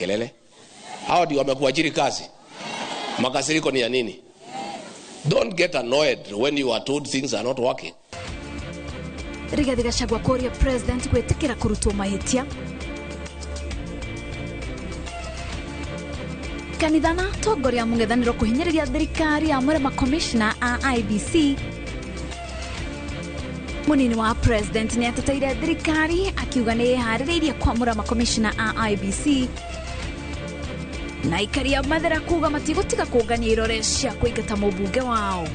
kelele. Hao ndio wamekuajiri kazi. Makasiriko ni ya nini? Don't get annoyed when you are told things are not working. Rigathi Gachagua koria president gwetikira kurutwo mahitia. Kanithana togoria mungethaniro kuhinyiriria thirikari amure makomishna a IBC. Munini wa president ni atateire thirikari akiuga ni haririirie kwamura makomishna a IBC. Na ikaria Mathera kuga matigutiga kugania irore cia kuingata mubunge wao.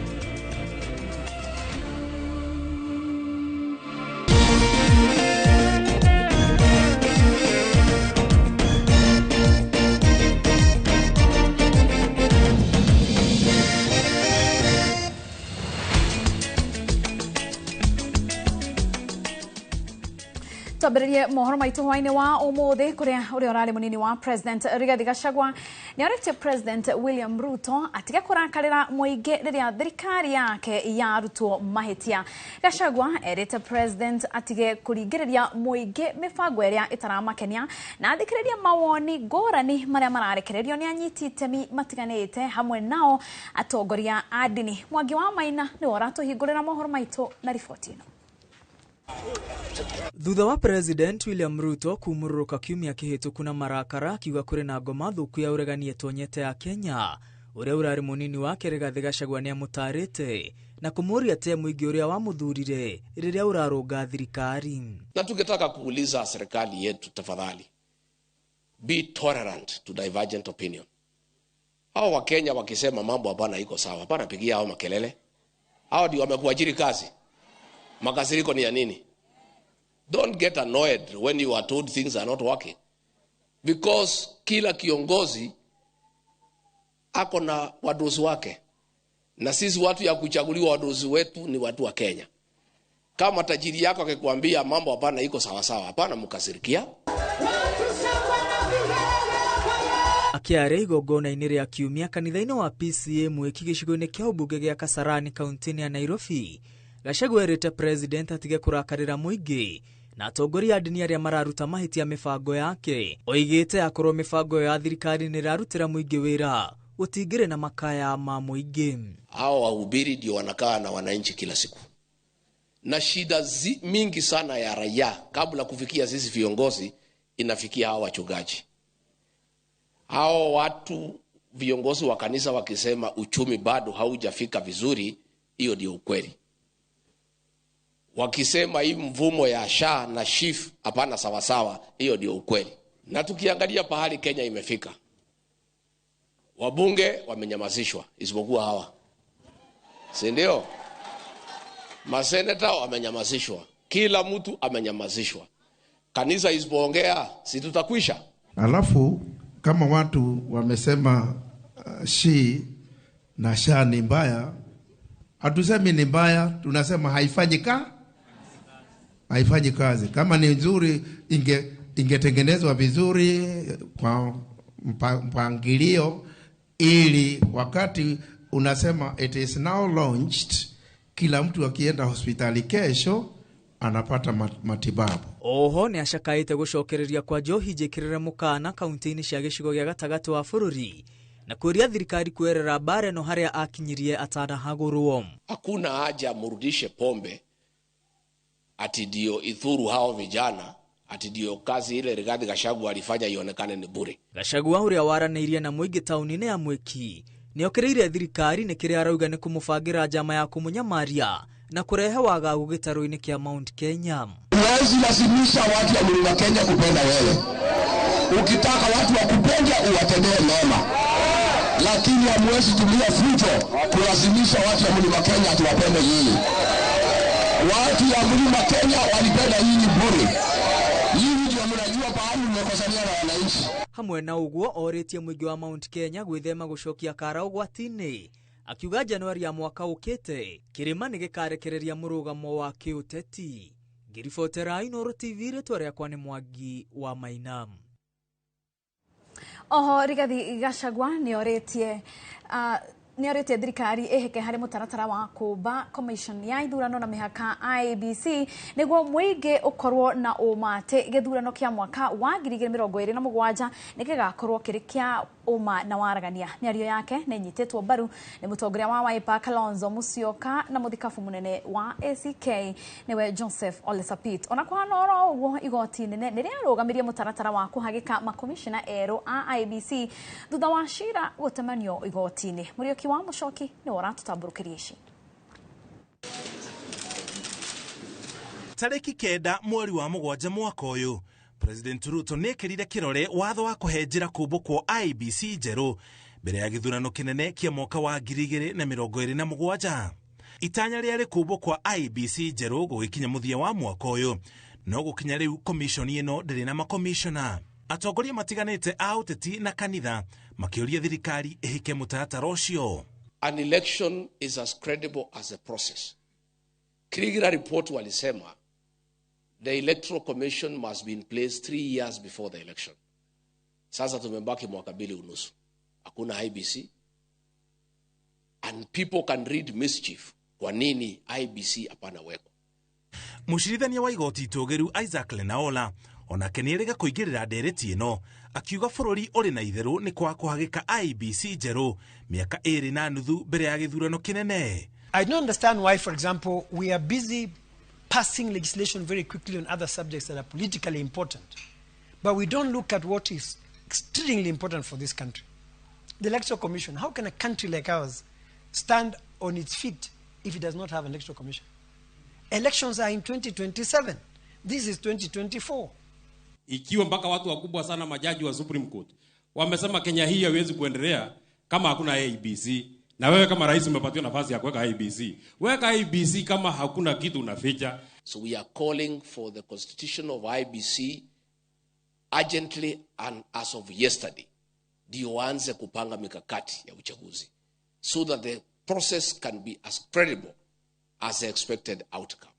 Taberie mohoro maitu hwaine wa umuthe kuria uri orari munini wa president Rigathi Gachagua ni orete president William Ruto atige kurakarira muingi riria thirikari yake yarutwo mahitia. Gachagua erete president atige kuringiriria muingi mifango iria itaramakenia na athikiriria mawoni ngurani maria mararekererio ni anyiti itemi matiganite hamwe nao atongoria adini. Mwangi wa Maina ni oratuhingurira mohoro maitu na ripoti ino. Thutha wa President William Ruto kumururuka kiumia kihituku na marakara akiuga kuri na ngoma thuku ya uregani etonyete ya Kenya, uria urari munini wake Rigathi Gachagua ni amutarite na kumuria ate muingi uria wamuthurire riria urarunga thirikari. Na tungetaka kuuliza serikali yetu tafadhali, be tolerant to divergent opinion. Hao wa Kenya wakisema mambo hapana iko sawa, hapana pigia hao makelele. Hao ndio wamekuajiri kazi. Makasiriko ni ya nini? Don't get annoyed when you are told things are not working. Because kila kiongozi ako na wadozi wake. Na sisi watu ya kuchaguliwa wadozi wetu ni watu wa Kenya. Kama tajiri yako akikwambia mambo hapana iko sawa sawa, hapana mkasirikia. Akiare igongona-inĩ rĩa kiumia kanitha-inĩ wa PCA mwiki gĩcigo-inĩ kĩa ũmbunge gĩa Kasarani kaunti-inĩ ya Nairobi, Gachagua erete president atige kurakarira muingi na atongoria adini aria mararuta mahitia mifango yake. Oigite akorwo mifango ya thirikari ni rarutira muingi wira utingire na makaya ma muingi. Hao wahubiri ndio wanakaa na wananchi kila siku. Na shida mingi sana ya raia kabla kufikia sisi viongozi inafikia hao wachungaji. Hao watu viongozi wa kanisa wakisema uchumi bado haujafika vizuri, hiyo ndio ukweli. Wakisema hii mvumo ya SHA na SHIF hapana sawa sawa, hiyo ndio ukweli. Na tukiangalia pahali Kenya imefika, wabunge wamenyamazishwa isipokuwa hawa, si ndio? Maseneta wamenyamazishwa, kila mtu amenyamazishwa. Kanisa isipoongea si tutakwisha. Alafu kama watu wamesema SHI na SHA ni mbaya, hatusemi ni mbaya, tunasema haifanyi kazi. Kama ni nzuri ingetengenezwa vizuri kwa mpangilio, ili wakati unasema it is now launched, kila mtu akienda hospitali kesho anapata matibabu. Oho ni ashakaite gucokereria kwa Njohi njikirire mukana kaunti-ini cia gicigo gia gatagati wa bururi na kuria thirikari kuerera bare no haria akinyirie atanahagurwo. Hakuna haja murudishe pombe ati ndio ithuru hao vijana, ati ndio kazi ile Rigathi Gachagua alifanya ionekane ni bure. Gachagua uria waraneirie na muingi tauni-ini ya Mwiki niokereire thirikari ni kiria arauga ni kumubangira njama ya kumunyamaria na kurehe wagagu gitaro-ini kia Mount Kenya. Huwezi lazimisha watu wa Mlima Kenya kupenda wewe. Ukitaka watu wakupende uwatendee mema. Lakini hamwezi tumia fujo kulazimisha watu wa Mlima Kenya tuwapende nyinyi. Watu wa Mlima Kenya walipenda nyinyi bure. Nyinyi ndio mnajua pahali mmekosania na wananchi. Hamwe na uguo oretie muingi wa Mount Kenya gwithema gucokia kara ugwati-ini, akiuga Januari ya mwaka ukite kirima ni gikarekereria murugamo wa kiuteti. Ngiribotera Inooro TV ritwa riakwa ni Mwangi wa Maina. Oho Rigathi Gachagua ni oretie ni arite thirikari eheke hari mutaratara wa kuba commission ya ithurano na mihaka IEBC niguo muingi ukorwo na umate githurano kia mwaka wa 2027 nikigakorwo kiri kia uma na waragania. Ni ario yake ni nyitetwo baru ni mutongoria wa Wiper Kalonzo Musyoka na muthikabu munene wa ACK niwe Joseph Ole Sapit. Ona kwa noro uguo igoti nene ni riarugamirie mutaratara wa kuhagika makomishona ero a IEBC thutha wa shira gutemanio igoti-ini. Murioki wa Mushoki ni waratutamburukirie ici. Tariki 9 mweri wa mugwanja mwaka uyu President Ruto nekirire kirore watho wa kuhenjira kumbukwo IEBC njeru mbere ya githurano kinene kia mwaka wa 2027. Itanya riari kumbukwa IEBC njeru gugikinya muthia wa mwaka uyu no gukinya riu commission ino ndiri na makomishona. Atongoria matiganite a uteti na kanitha makiuria thirikari ihike mutaratara ucio. An election is as credible as a process. Kirigira report walisema the electoral commission must be in place 3 years before the election. Sasa tumebaki mwaka 2 unusu. Hakuna IEBC. And people can read mischief. Kwa nini IEBC hapana weko? Mushirithania wa igoti itogeru Isaac Lenaola ona kenierega kuigirira ndereti ino akiuga bururi uri na itheru ni kwa kuhagika IEBC njeru miaka 2 na nuthu mbere ya githurano kinene. I don't understand why, for example, we are busy passing legislation very quickly on other subjects that are politically important, but we don't look at what is extremely important for this country. The Electoral Commission. How can a country like ours stand on its feet if it does not have an Electoral Commission? Elections are in 2027. This is 2024. Ikiwa mpaka watu wakubwa sana majaji wa Supreme Court wamesema Kenya hii haiwezi kuendelea kama hakuna IEBC, na wewe kama rais umepatiwa nafasi ya kuweka IEBC, weka IEBC kama hakuna kitu unaficha. So we are calling for the constitution of IEBC urgently and as of yesterday. Ndio waanze kupanga mikakati ya uchaguzi so that the process can be as credible as the expected outcome.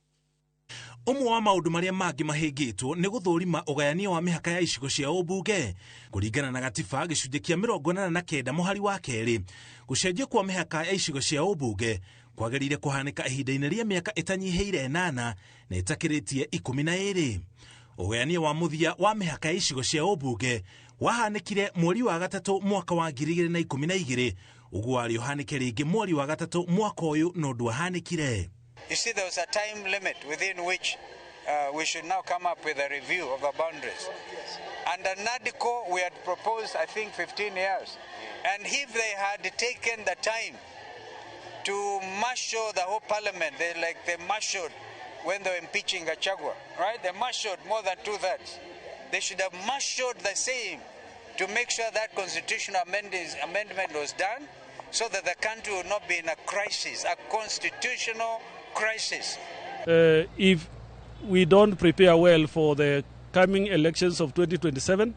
Umwe wa maundu maria mangi mahingitwo ni guthurima ugayania wa mihaka ya icigo cia ubunge kuringana na gatiba gicunjĩ kia 89 muhari wa keri. Gucenjio kwa mihaka ya icigo cia ubunge kwagĩrĩire kuhanika ihinda-inĩ rĩa miaka itanyiheire 8 na itakiritie 12. Ugayania wa muthia wa mihaka ya icigo cia ubunge wahanikire mweri wa gatatu mwaka wa 2012 uguo wari uhanike ringi mweri wa gatatu mwaka uyu no ndwahanikire. You see, there was a time limit within which we should now come up with a review of the boundaries. Under NADCO, we had proposed, I think, 15 years. And if they had taken the time to marshal the whole parliament, they marshaled when they were impeaching Gachagua, right? They marshaled more than 2/3. They should have marshaled the same to make sure that constitutional amendment was done so that the country would not be in a crisis, a constitutional crisis. If we don't prepare well for the coming elections of 2027,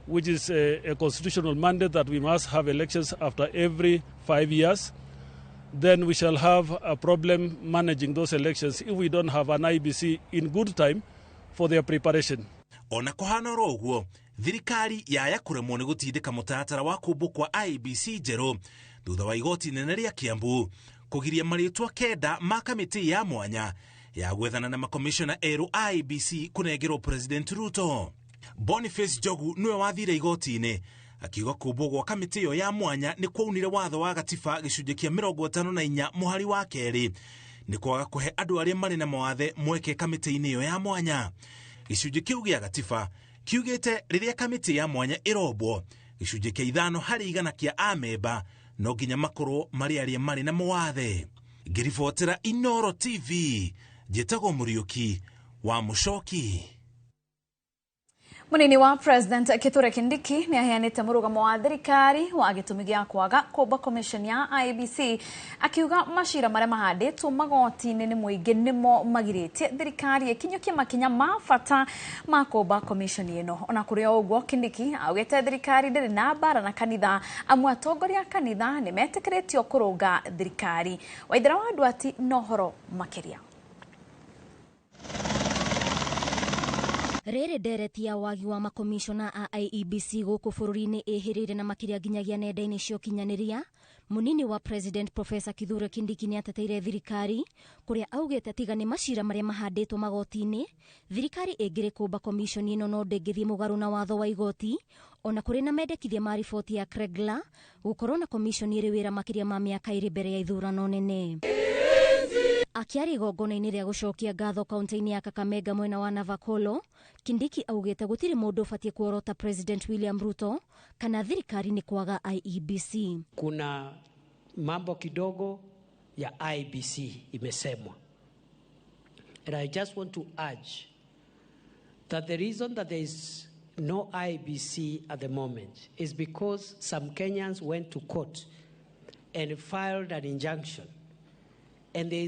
which is a constitutional mandate that we must have elections after every 5 years, then we shall have a problem managing those elections if we don't have an IEBC in good time for their preparation. Ona kuhana roguo, thirikari yaya kuremwo ni gutindika mutaratara wa kumbukwa IEBC njeru thutha wa igoti nene ria Kiambu kugiria maritwa 9 ma kamiti ya mwanya ya gwethana na makomishona eru IEBC kunengerwo President Ruto. Boniface Jogu niwe wathire igoti-ini akiuga kumbugwo kamiti yo ya mwanya ni kwaunire watho wa gatiba gicunjĩ kia 54 muhari wa keri ni kwaga kuhe andu aria mari na mawathe mweke kamiti-ini yo ya mwanya. Gicunjĩ kiu gia gatiba kiugite riria kamiti ya mwanya irobwo gicunjĩ kia 5% kia amemba no nginya makorwo mari aria mari na mawathe. Ngiribotera Inoro TV, Njĩtagwo Mũriũki wa Mushoki. Munini wa President Kithure Kindiki ni aheanite murugamo wa thirikari wa gĩtũmi gĩa kwaga kũmba commission ya IEBC akiuga macira maria mahandĩtwo magoti-inĩ nĩ mũingĩ nĩmo magirĩtie thirikari ikinyũkie makinya ma bata ma kũmba commission ĩno. Ona kũrĩ o ũguo, Kindiki augĩte thirikari ndĩrĩ na mbara na kanitha, amwe atongoria a kanitha nĩ metĩkĩrĩtio kũrũnga thirikari. Waithĩra wa Ndwati no horo makĩria. Rere ndereti ya wagi wa makomishona a IEBC gũkũ bũrũri-inĩ ĩhĩrĩire na makĩria nginyagia nenda-inĩ cia ũkinyanĩria Munini wa President Professor Kithure Kindiki ni ateteire thirikari kuria augete tiga ni macira maria mahanditwo magoti-ini thirikari ingire kumba commission ino no ndengithie mugaru na watho wa igoti ona kuri na mendekithia ma riboti ya Kregla gukorwo na commission iri wira makiria ma miaka iri mbere ya ithurano nene. Akiari igongona-ini ria gucokia ngatho kaunti-ini ya Kakamega mwena wa Navakolo, Kindiki augete gutiri mundu ubatie kuorota President William Ruto kana thirikari ni kwaga IEBC. Kuna mambo kidogo ya IEBC imesemwa. And I just want to urge that the reason that there is no IEBC at the moment is because some Kenyans went to court and filed an injunction. And there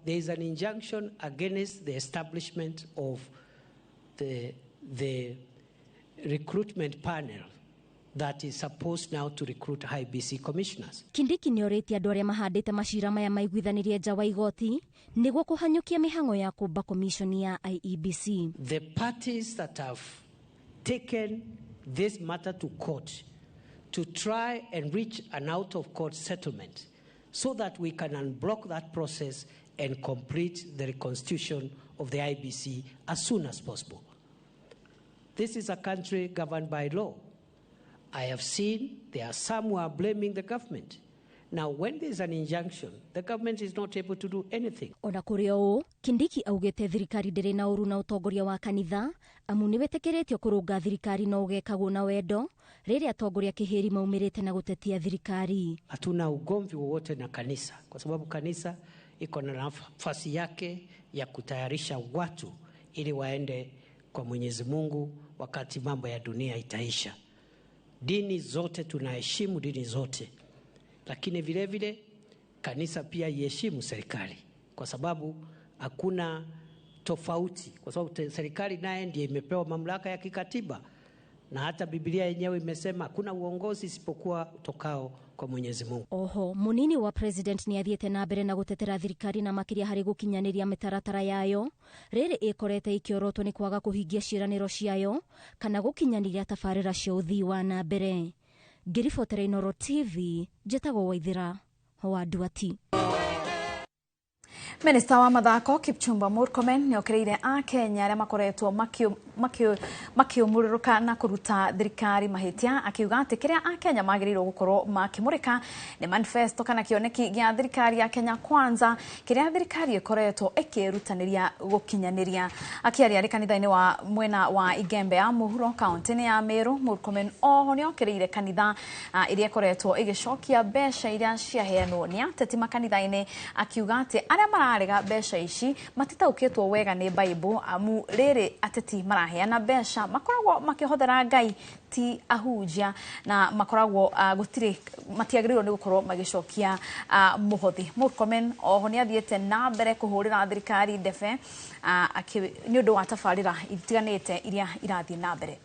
is an injunction against the establishment of the recruitment panel that is supposed now to recruit IEBC commissioners. Kindiki ni oreti andu aria mahandite macira maya maiguithanirie nja wa igoti niguo kuhanyukia mihango ya kumba commission ya IEBC. The parties that have taken this matter to court to try and reach an out of court settlement so that we can unblock that process and complete the reconstitution of the IEBC as soon as possible. This is a country governed by law. I have seen there are some who are blaming the government. Now, when there is an injunction, the government is not able to do anything. Ona kuri o Kindiki augete thirikari ndiri na uru na utongoria wa kanitha amu ni wetekeretio kurunga thirikari no ugekagwo na wendo riri atongoria kihiri maumirite na gutetia thirikari. Hatuna ugomvi wowote na kanisa kwa sababu kanisa iko na nafasi yake ya kutayarisha watu ili waende kwa Mwenyezi Mungu wakati mambo ya dunia itaisha. Dini zote tunaheshimu dini zote. Lakini vile vile kanisa pia iheshimu serikali kwa sababu hakuna tofauti, kwa sababu serikali naye ndiye imepewa mamlaka ya kikatiba na hata Biblia yenyewe imesema hakuna uongozi isipokuwa utokao kwa Mwenyezi Mungu. Oho, munini wa president ni athiete na mbere na gutetera thirikari na makiria hari gukinyaniria mitaratara yayo riri ikorete ikiorotwo ni kwaga kuhingia ciraniro ciayo kana gukinyaniria tabarira cia uthii wa na mbere. Ngiribotera Inooro TV, njĩtagwo Waithira wa Nduati. Minista wa mathako Kipchumba Murkomen ni okereire a Kenya aria makoretwo makiumururuka na kuruta thirikari mahitia akiuga ati kiria a Kenya magirirwo gukorwo makimurika ni manifesto kana kioneki gia thirikari ya Kenya Kwanza kiria thirikari ikoretwo ikirutaniria gukinyaniria. Akiaria ari kanitha-ini wa mwena wa Igembe ya muhuro kaunti-ini ya Meru, Murkomen oho ni okereire kanitha iria ikoretwo igicokia besha iria ciaheanwo ni ateti makanitha-ini akiuga ati aria mararega besha ici matitaukitwo wega ni Bible amu riri ateti maraheana besha makoragwo makihothera Ngai ti ahunjia na makoragwo gutire matiagĩrĩirwo ni gukorwo magicokia muhothi. Murkomen oho ni athiete na mbere kuhurira thirikari ndefe ni undu wa tabarĩra itiganĩte iria irathie na mbere.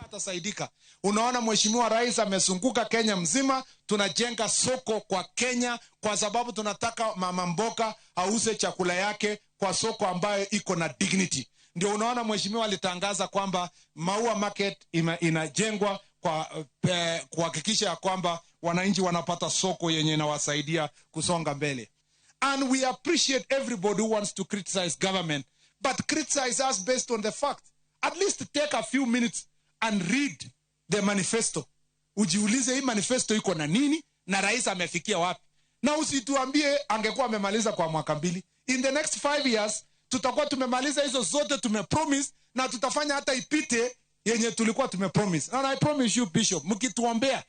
Atasaidika. Unaona Mheshimiwa Rais amezunguka Kenya mzima, tunajenga soko kwa Kenya kwa sababu tunataka mama mboga auze chakula yake kwa soko ambayo iko na dignity. Ndio unaona Mheshimiwa alitangaza kwamba Maua Market inajengwa kwa kuhakikisha ya kwamba wananchi wanapata soko yenye inawasaidia kusonga mbele. And we appreciate everybody who wants to criticize government, but criticize us based on the fact. At least take a few minutes and read the manifesto. Ujiulize hii manifesto iko na nini na rais amefikia wapi. Na usituambie angekuwa amemaliza kwa mwaka mbili. In the next 5 years tutakuwa tumemaliza hizo zote tumepromise na tutafanya hata ipite yenye tulikuwa tumepromise. And I promise you Bishop, mkituombea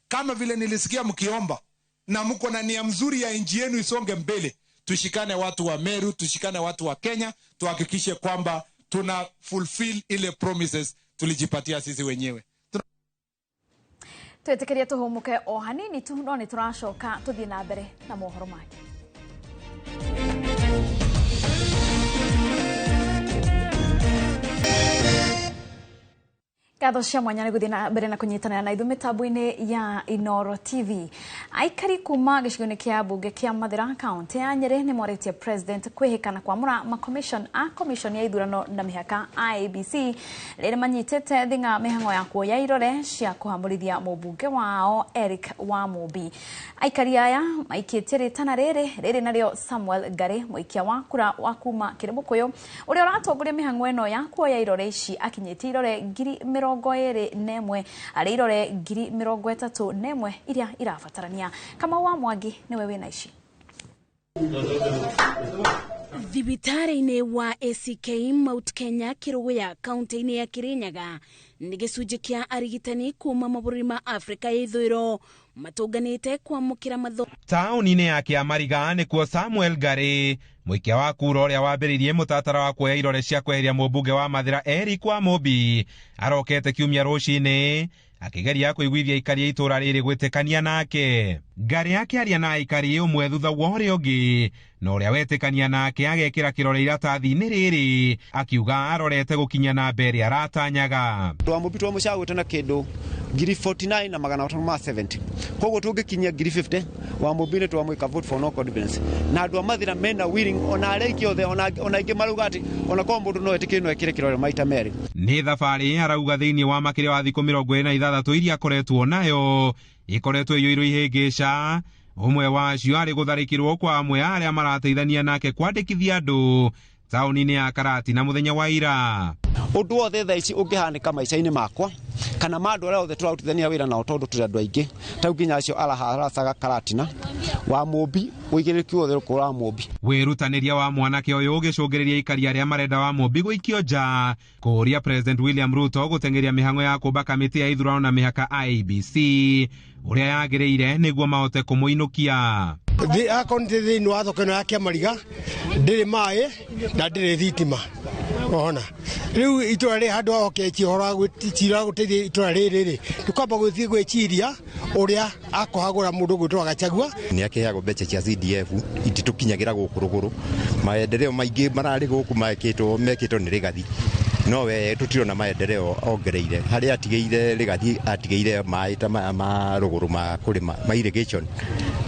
kama vile nilisikia mkiomba na mko na nia mzuri ya nchi yenu isonge mbele, tushikane watu wa Meru, tushikane watu wa Kenya, tuhakikishe kwamba tuna fulfill ile promises tulijipatia sisi wenyewe. Twetekeria tuhumuke o hanini tu no ni turacoka tuthie na mbere na mohoro maki. Gatho cia mwanya nĩ gũthiĩ na mbere na kũnyitanĩra na ithuĩ mĩtambo-inĩ ya Inooro TV. Aikari kuma gĩcigo-inĩ kĩa mbunge kĩa Mathĩra kaunti ya Nyeri nĩ morĩtie president kwĩhĩka na kwamũra commission ya ithurano na mĩhaka IEBC rĩrĩa manyitĩte thing'a mĩhang'o ya kuoya irore cia kũhamũrithia mũmbunge wao Eric Wamũmbi. Aikari aya maikĩtie rĩtana rĩrĩ narĩo Samuel Ngari, mũikia wa kura wa kuma Kĩrĩmũkũyũ, ũrĩa ũratongoria mĩhang'o ĩno ya kuoya irore ici akinyĩtie irore 21 arĩ irore 31 iria irabatarania. Kamau wa Mwangi niwe wĩna ici. Thibitarĩ-inĩ wa ACK Mount Kenya Kĩrũgũya kaunti-inĩ ya Kĩrĩnyaga nĩ gĩcunjĩ kĩa arigitani kuma mabũrũri ma Afrika ya ithũĩro matũnganĩte kwamũkĩra mathomo. Taũni-inĩ ya Kĩamariga nĩkuo Samuel Ngari, mũikia wa kura ũrĩa wambĩrĩirie mũtaratara wa kuoya irore cia kweheria mũmbunge wa Mathĩra Eric Wamũmbi arokete kiumia rũcinĩ akĩgeria kũiguithia aikari a itũra rĩrĩ gwĩtĩkania nake. Ngari akĩaria na aikari ũmwe thutha wa ũrĩa ũngĩ, na ũrĩa wetĩkania nake agekĩra kĩrore iratathi-inĩ rĩrĩ akiuga arorete gũkinya na mbere aratanyaga. Wamũmbi twamũcagũrĩte na kĩndũ 49 na 570. Koguo tũngĩkinyia 50 Wamũmbi nĩ twamwĩka vote for no confidence. Na andũ a Mathĩra mena willing ona arĩki othe ona ingĩ marauga atĩ ona kwa mũndũ no etĩkĩre no ekĩre kĩrore maita merĩ. Nĩ thabarĩ arauga thĩinĩ wa makĩria wa thikũ 26 iria akoretwo nayo ikoretwo iyũirwo ihĩngĩca, ũmwe wacio arĩ gũtharĩkĩrwo kwa amwe arĩa marateithania nake kwandĩkithia andũ taũni-inĩ ya Karati na mũthenya wa ira. Ũndũ wothe thaa ici ũngĩhanĩka maica-inĩ makwa kana mandũ arĩa othe tũrarutithania wĩra nao tondũ tũrĩ andũ aingĩ tau nginya acio aracaga Karatina Wamũmbi ũigĩrĩki wothe ũkũra Wamũmbi. Wĩrutanĩria wa mwanake ũyũ ũgĩcũngĩrĩria aikari arĩa marenda Wamũmbi gũikio nja kũũria President William Ruto gũteng'eria mĩhang'o ya kũmba kamĩtĩ ya ithurano na mĩhaka IEBC ũrĩa yagĩrĩire nĩguo mahote kũmũinũkia. Akaunti thĩinĩ wa thoko ĩno ya Kĩamariga ndĩrĩ maĩ na ndĩrĩ thitima. Ona rĩu itũra rĩ handũ ahokeikie ũhoro wa gwĩtira gũteithia itũra rĩrĩ tũkwamba gũthiĩ gwĩciria ũrĩa akohagũra mũndũ gwĩtwo Gachagua. Nĩ akĩheagwo mbeca cia CDF ititũkinyagĩra gũkũ rũgũrũ, maendeleo maingĩ mararĩ gũkũ mekĩtwo nĩ Rigathi, no we tũtirona maendeleo ongereire harĩa atigĩire Rigathi atigĩire maĩ ta ma rũgũrũ ma kũrĩma ma irrigation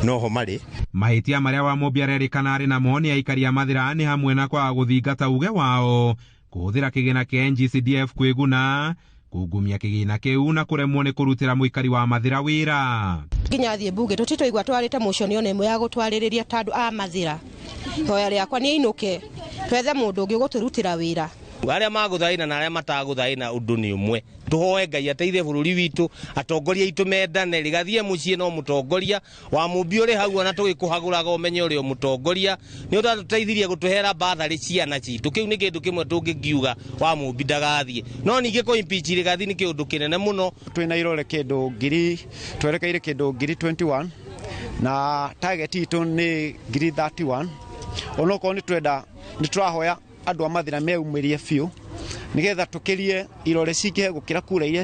noho marĩ. Mahĩtia marĩa Wamũmbi arerĩkana arĩ namo nĩ aikari a Mathĩra nĩ hamwe na kwaga gũthingata uge wao, kũhũthĩra kĩgĩna kĩa NG-CDF kwĩguna, kungumia kĩgĩna kĩu na kũremwo nĩ kũrutĩra mũikari wa Mathĩra wĩra. Nginya thiĩ mbunge tũtitũigua twarĩte motion ona ĩmwe ya gũtwarĩrĩria tandũ a Mathĩra. Hoya rĩakwa nĩ ainũke twethe mũndũ ũngĩ gũtũrutĩra wĩra. Arĩa magũthaina na arĩa matagũthaina ũndũ nĩ ũmwe. Tũhoe Ngai ateithie bũrũri witũ, atongoria itũ mendane, Rigathi mũciĩ no mũtongoria, Wamũmbi ũrĩ hau ona tũgĩkũhagũraga ũmenye ũrĩ mũtongoria, nĩ ũtatũteithirie gũtũhera batharĩ ciana citũ. Kĩu nĩ kĩndũ kĩmwe tũngĩkiuga Wamũmbi ndagathiĩ. No ningĩ kũ-impeach Rigathi nĩ kĩndũ kĩnene mũno. Twĩna irore kĩndũ twerekeire kĩndũ 21 na target itũ nĩ 31. Onokorwo nĩ tũrahoya andũ a Mathĩra meumĩrie biũ nĩgetha tũkĩrie irore cingĩhe gũkĩra kura iria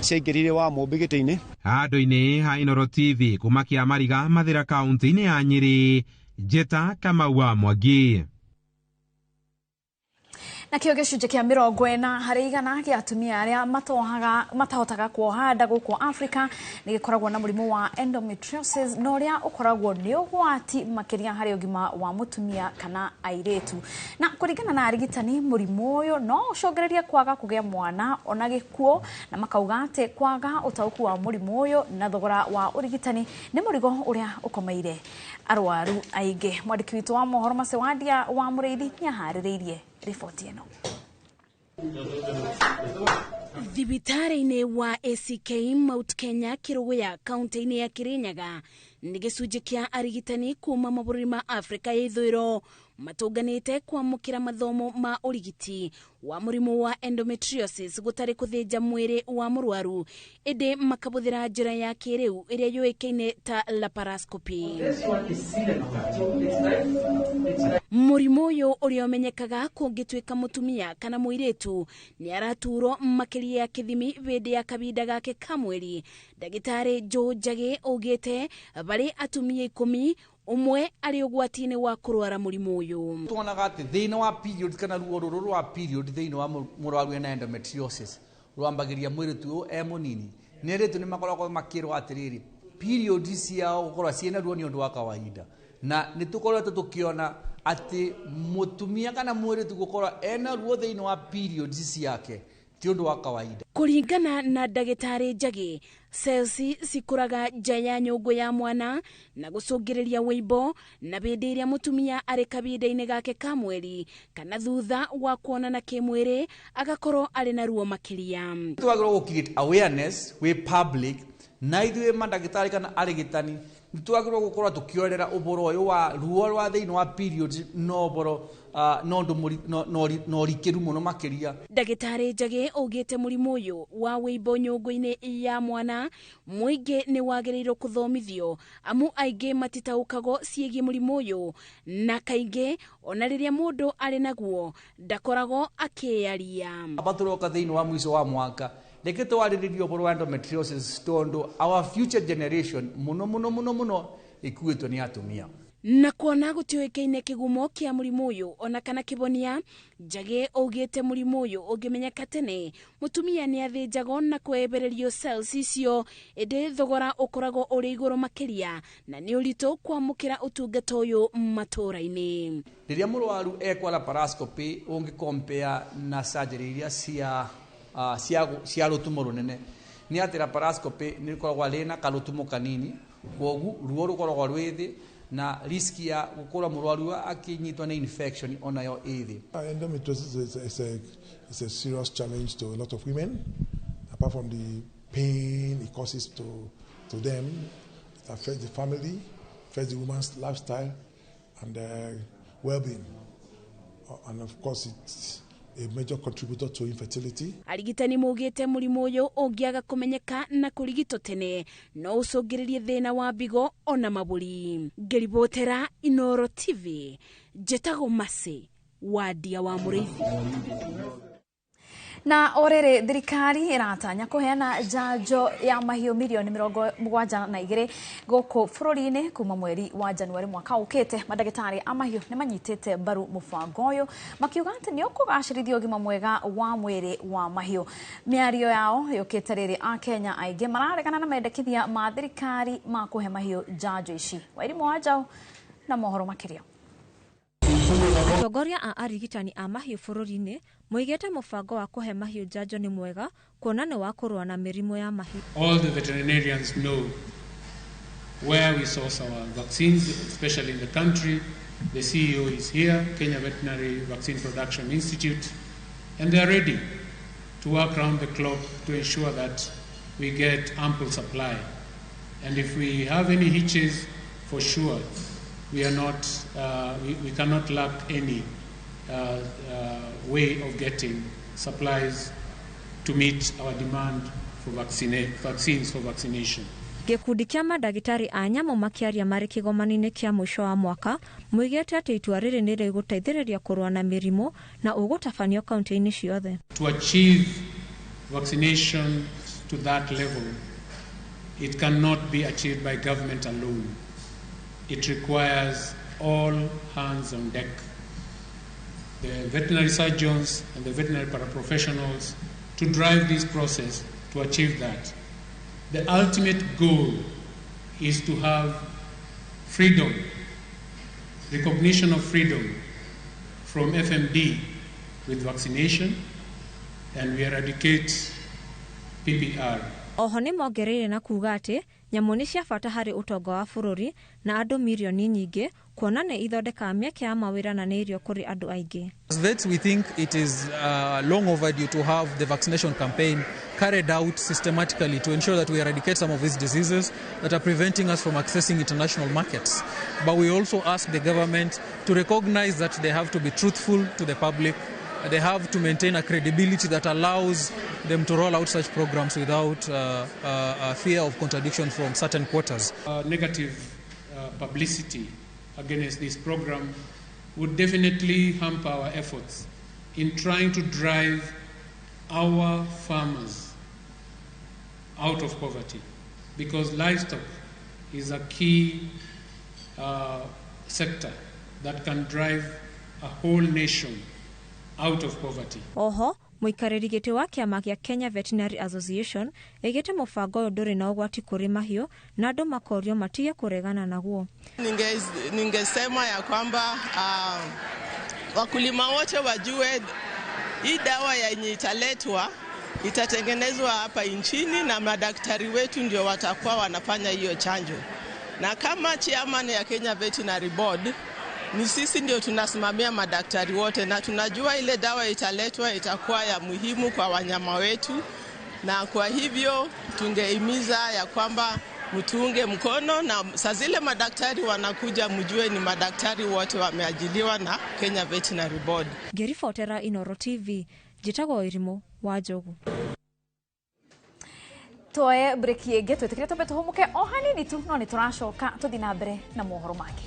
ciaingĩrire Wamũmbi gĩtĩ-inĩ. Handũ-inĩ ha Inooro TV kuma Kĩamariga Mathĩra kaunti-inĩ ya Nyeri, njĩta Kamau wa Mwangi. Nakĩo gĩcunjĩ kĩa 40 harĩ igana kĩa atumia arĩa matahotaga kuoha nda gũkũ Afrika nĩ gĩkoragwo na mũrimũ wa endometriosis, na ũrĩa ũkoragwo nĩ ũgwati makĩria harĩ ũgima wa mũtumia kana airĩtu. Na kũringana na arigitani, mũrimũ ũyũ no ũcũngĩrĩrie kwaga kũgĩa mwana ona gĩkuũ, na makauga atĩ kwaga ũtaũku wa mũrimũ ũyũ na thogora wa ũrigitani nĩ mũrigo ũrĩa ũkomeire arwaru aingĩ. Mwandĩki witũ wa mohoro Macewadia wa Mũrĩithi nĩ aharĩrĩirie riboti ĩno. Thibitarĩ-inĩ wa ACK Mount Kenya Kĩrũgũya kaunti-inĩ ya Kĩrĩnyaga nĩ gĩcunjĩ kĩa arigitani kuma mabũrũri ma Afrika ya ithũĩro matũnganĩte kwamũkĩra mathomo ma ũrigiti wa mũrimũ wa endometriosis gũtarĩ kũthĩnja mwĩrĩ wa mũrwaru, ĩndĩ makabũthĩra njĩra ya kĩrĩu ĩrĩa yũĩkaine ta laparoscopy. Mũrimũ ũyũ ũrĩa ũmenyekaga kũngĩtuĩka mũtumia kana mũirĩtu nĩ araturwo makĩria ya kĩthimi hĩndĩ ya kabinda gake ka mweri. Ndagĩtarĩ Joe Njagi augĩte barĩ atumia 10 umwe ari ũgwati-inĩ wa kũrwara mũrimũ ũyũ. Tuonaga atĩ thĩinĩ wa period kana ruo rũrũ rwa period thĩinĩ wa mũrwaru ena endometriosis rwambagiria mwiritu munini niritu ni makoragwo makirwa atiriri period ciao gukorwa ciena ruo ni undu wa kawaida na nitukoretwo tukiona ati mutumia kana mwiritu gukorwa ena ruo thiini wa periods ciake ti undu wa kawaida. Kuringana na ndagitari Njagi, cells cikuraga nja ya nyungu ya mwana na gucungiriria wimbo na bindi iria mutumia ari kabinda-ini gake ka mweri kana thutha wa kuonana kimwiri agakorwo ari na ruo makiria. Twagirwo create awareness we public na ithuĩ mandagĩtarĩ kana arigitani nitwagĩrĩirwo gũkorwo tũkĩorera ũboro ũyũ wa ruo rwa thĩinĩ wa periods no ũboro no ũrikĩru mũno makĩria. Ndagĩtarĩ Njagi augĩte mũrimũ ũyũ wa wĩimbo nyũngũ-inĩ ya mwana mũingĩ nĩ wagĩrĩirwo kũthomithio amu aingĩ matitaũkagwo ciĩgiĩ mũrimũ ũyũ na kaingĩ ona rĩrĩa mũndũ arĩ naguo ndakoragwo akĩaria. Batũroka thĩinĩ wa mũico wa mwaka reke twarĩrĩrie ũboro wa endometriosis tondũ our future generation mũno ikuĩtwo nĩ atumia. Na kuona gũtiũĩkaine kĩgumo kĩa mũrimũ ũyũ ona kana kĩbonia, Njagi augĩte mũrimũ ũyũ ũngĩmenyeka tene mũtumia nĩ athĩnjagwo na kwehererio cells icio ĩndĩ thogora ũkoragwo ũrĩ igũrũ makĩria na nĩ ũritũ kwamũkĩra ũtungata ũyũ matũũra-inĩ. Rĩrĩa mũrwaru ekwa laparoscopy ũngĩcompare na surgery iria cia rũtumo rũnene nĩ atĩ laparoscopy nĩ rĩkoragwo rĩna karũtumo kanini koguo ruo rũkoragwo rwĩ thĩ na risk ya gũkorwo mũrwaru akinyitwo nĩ infection onayo ĩthĩ. Endometriosis is a serious challenge to a lot of women. Apart from the pain it causes to them, it affects the family, affects the woman's lifestyle and well-being. And of course it's a major contributor to infertility. Arigitani maugĩte mũrimũ ũyũ ũngĩaga kũmenyeka na kũrigitwo tene no ũcũngĩrĩrie thĩna wa mbigo ona mabũri. Ngĩribotera Inooro TV, Njĩtagwo Mercy Wandia wa Mũrĩithi. Na orere thirikari iratanya kuheana njanjo ya mahiũ milioni 72 gũkũ bũrũri-inĩ kuma mweri wa Januari mwaka ũkĩte. Mandagĩtarĩ a mahiũ nĩ manyitĩte mbaru mũbango ũyũ makiuga atĩ nĩ ũkũgacĩrithia ũgima mwega wa mwĩrĩ wa mahiũ. Mĩario yao yũkĩte rĩrĩ a Kenya aingĩ mararegana na mendekithia ma thirikari ma kũhe mahiũ njanjo ici. Wairimũ wa Njaũ na mohoro makĩria. Atongoria a arigitani a mahiũ bũrũri-inĩ moigĩte mũbango wa kũhe mahiũ njanjo nĩ mwega kuona nĩ wa kũrũa na mĩrimũ ya mahiũ. All the veterinarians know where we source our vaccines, especially in the country. The CEO is here, Kenya Veterinary Vaccine Production Institute, and they are ready to work around the clock to ensure that we get ample supply. And if we have any hitches, for sure, we cannot lack any way of getting supplies to meet our demand for vaccines for vaccination. Gĩkundi kĩa mandagĩtarĩ a nyamũ makĩaria marĩ kĩgomano-inĩ kĩa mũico wa mwaka moigĩte atĩ itua rĩrĩ nĩ rĩgũteithĩrĩria kũrũa na mĩrimũ na ũgũtabanio kaunti-inĩ ciothe. To achieve vaccination to that level, it cannot be achieved by government alone. It requires all hands on deck. The veterinary surgeons and the veterinary paraprofessionals to drive this process to achieve that. The ultimate goal is to have freedom, recognition of freedom from FMD with vaccination, and we eradicate PPR. Oho nĩ mongereire na kuuga atĩ nyamũ nĩ cia bata harĩ ũtonga wa bũrũri na andũ milioni nyingĩ kuona nĩ ithondekaga mĩeke ya mawĩra na nĩ irio kũrĩ andũ aingĩ. As vets, we think it is long overdue to have the vaccination campaign carried out systematically to ensure that we eradicate some of these diseases that are preventing us from accessing international markets. But we also ask the government to recognize that they have to be truthful to the public. They have to maintain a credibility that allows them to roll out such programs without fear of contradiction from certain quarters. Negative publicity against this program would definitely hamper our efforts in trying to drive our farmers out of poverty, because livestock is a key sector that can drive a whole nation out of poverty. Oho Muikariri giti wa kiama kia Kenya Veterinary Association egete mubango uyu nduri na ugwati kuri mahiu na andu makorio matige kuregana naguo. Ningesema ya kwamba wakulima wote wajue hii dawa yenye italetwa itatengenezwa hapa nchini na madaktari wetu ndio watakuwa wanafanya hiyo chanjo. Na kama chairman ya Kenya Veterinary Board ni sisi ndio tunasimamia madaktari wote, na tunajua ile dawa italetwa itakuwa ya muhimu kwa wanyama wetu, na kwa hivyo tungehimiza ya kwamba mtuunge mkono, na saa zile madaktari wanakuja mjue ni madaktari wote wameajiliwa na Kenya Veterinary Board. Gerifotera Inoro TV, Jitago Irimo wa Jogu. Toe breki ege twetikire tobe tuhumuke o hanini tu no ni turacoka tuthi na mbere na mohoro make.